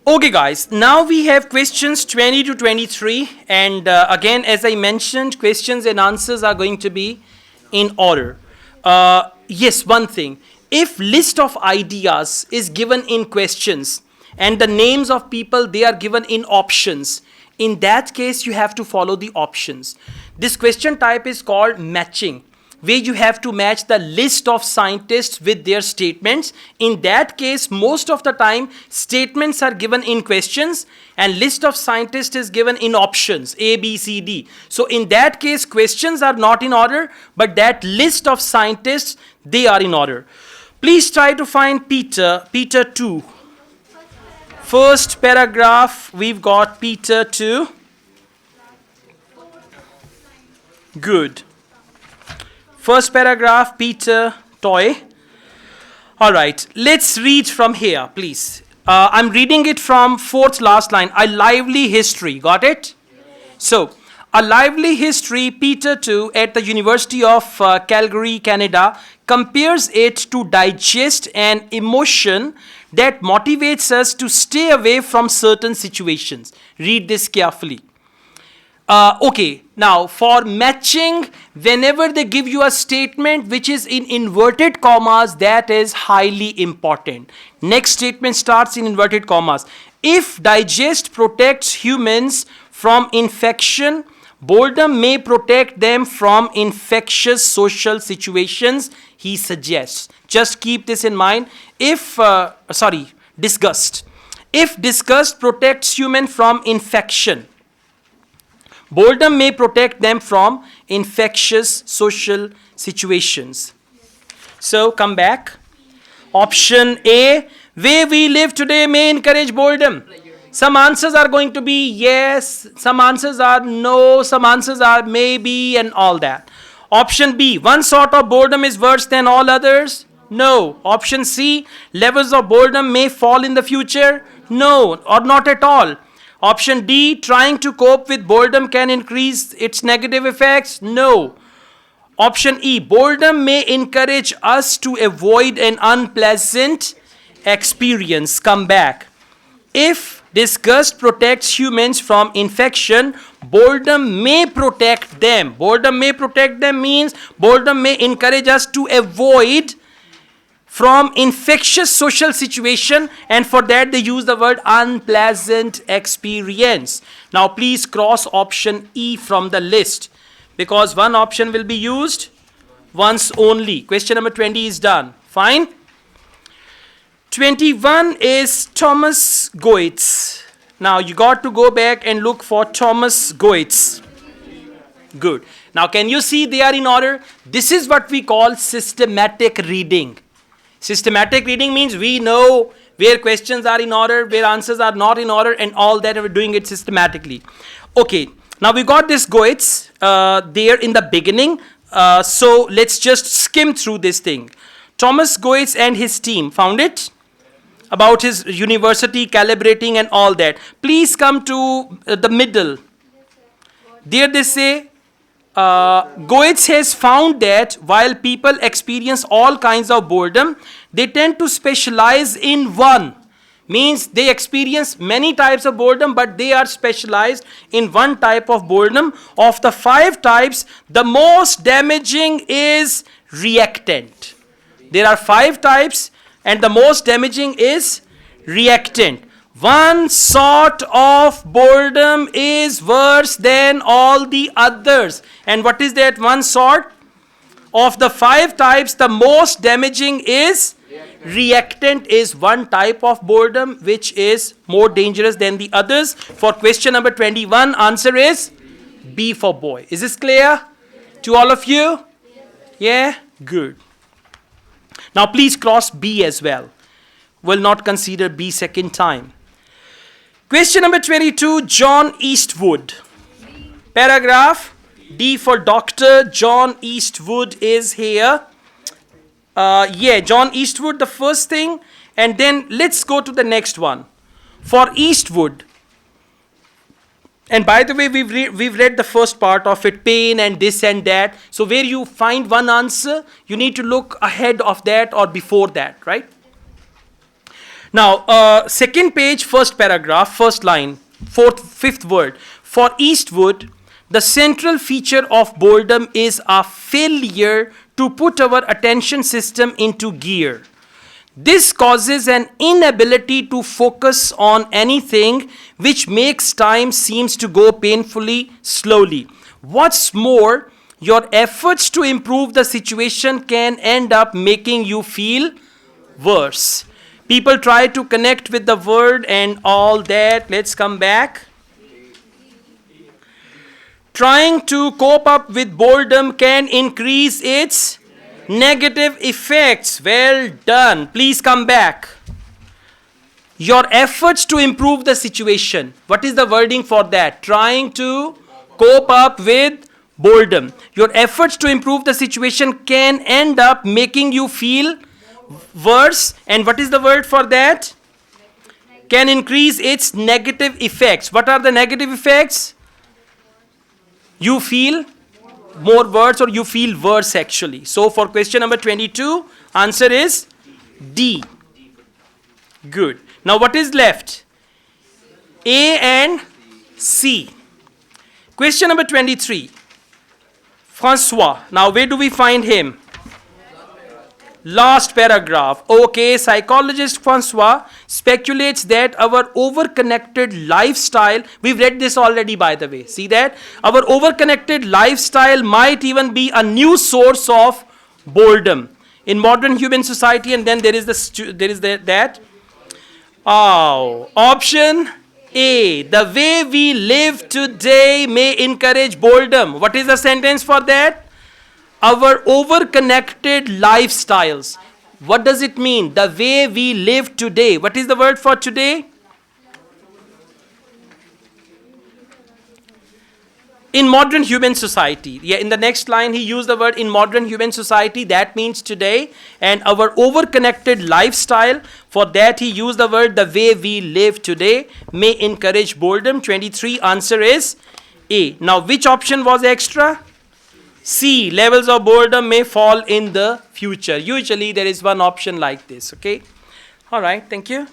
Okay guys, now we have questions 20 to 23 and again as I mentioned, questions and answers are going to be in order. Yes, one thing, if list of ideas is given in questions and the names of people they are given in options, in that case you have to follow the options. This question type is called matching, where you have to match the list of scientists with their statements. In that case, most of the time, statements are given in questions and list of scientists is given in options, A, B, C, D. So in that case, questions are not in order, but that list of scientists, they are in order. Please try to find Peter 2. First paragraph, we've got Peter 2. Good. First paragraph, Peter, toy. All right, let's read from here, please. I'm reading it from fourth last line. A lively history, got it? So, a lively history, Peter 2, at the University of Calgary, Canada, compares it to digest an emotion that motivates us to stay away from certain situations. Read this carefully. Okay, now for matching, whenever they give you a statement which is in inverted commas, that is highly important. Next statement starts in inverted commas. If digest protects humans from infection, boredom may protect them from infectious social situations, he suggests. Just keep this in mind. Disgust. If disgust protects human from infection, boredom may protect them from infectious social situations. So come back. Option A, way we live today may encourage boredom. Some answers are going to be yes, some answers are no, some answers are maybe and all that. Option B, one sort of boredom is worse than all others. No. Option C, levels of boredom may fall in the future. No, or not at all. Option D, trying to cope with boredom can increase its negative effects. No. Option E, boredom may encourage us to avoid an unpleasant experience. Come back. If disgust protects humans from infection, boredom may protect them. Boredom may protect them means boredom may encourage us to avoid from infectious social situation, and for that they use the word unpleasant experience. Now please cross option E from the list because one option will be used once only. Question number 20 is done. Fine. 21 is Thomas Goetz. Now you got to go back and look for Thomas Goetz. Good. Now can you see they are in order? This is what we call systematic reading. Systematic reading means we know where questions are in order, where answers are not in order, and all that, and we're doing it systematically. Okay, now we got this Goetz there in the beginning. So let's just skim through this thing. Thomas Goetz and his team found it about his university calibrating and all that. Please come to the middle. There they say, Goetz has found that while people experience all kinds of boredom, they tend to specialize in one. Means they experience many types of boredom, but they are specialized in one type of boredom. Of the 5 types, the most damaging is reactant. There are 5 types, and the most damaging is reactant. One sort of boredom is worse than all the others. And what is that one sort? Of the 5 types, the most damaging is reactant is one type of boredom which is more dangerous than the others. For question number 21, answer is B for boy. Is this clear to all of you? Yeah? Good. Now please cross B as well. Will not consider B second time. Question number 22, John Eastwood. Paragraph, D for Dr. John Eastwood is here. John Eastwood, the first thing, and then let's go to the next one. For Eastwood, and by the way, we've read the first part of it, pain and this and that. So where you find one answer, you need to look ahead of that or before that, right? Now, second page, first paragraph, first line, fifth word. For Eastwood, the central feature of boredom is a failure to put our attention system into gear. This causes an inability to focus on anything, which makes time seems to go painfully slowly. What's more, your efforts to improve the situation can end up making you feel worse. People try to connect with the word and all that. Let's come back. Trying to cope up with boredom can increase its negative effects. Well done. Please come back. Your efforts to improve the situation. What is the wording for that? Trying to cope up with boredom. Your efforts to improve the situation can end up making you feel worse. And what is the word for that? Can increase its negative effects. What are the negative effects? You feel more worse, or you feel worse actually. So for question number 22, answer is D. Good. Now what is left? A and C. Question number 23. Francois. Now where do we find him? Last paragraph. Okay, psychologist Francois speculates that our over-connected lifestyle, we've read this already by the way, see that? Our over-connected lifestyle might even be a new source of boredom in modern human society. And then there is that. Oh, option A, the way we live today may encourage boredom. What is the sentence for that? Our over-connected lifestyles. What does it mean? The way we live today. What is the word for today? In modern human society. Yeah, in the next line he used the word in modern human society. That means today. And our over-connected lifestyle. For that he used the word the way we live today may encourage boredom. 23, answer is A. Now which option was extra? C, levels of boredom may fall in the future. Usually there is one option like this, okay? All right, thank you.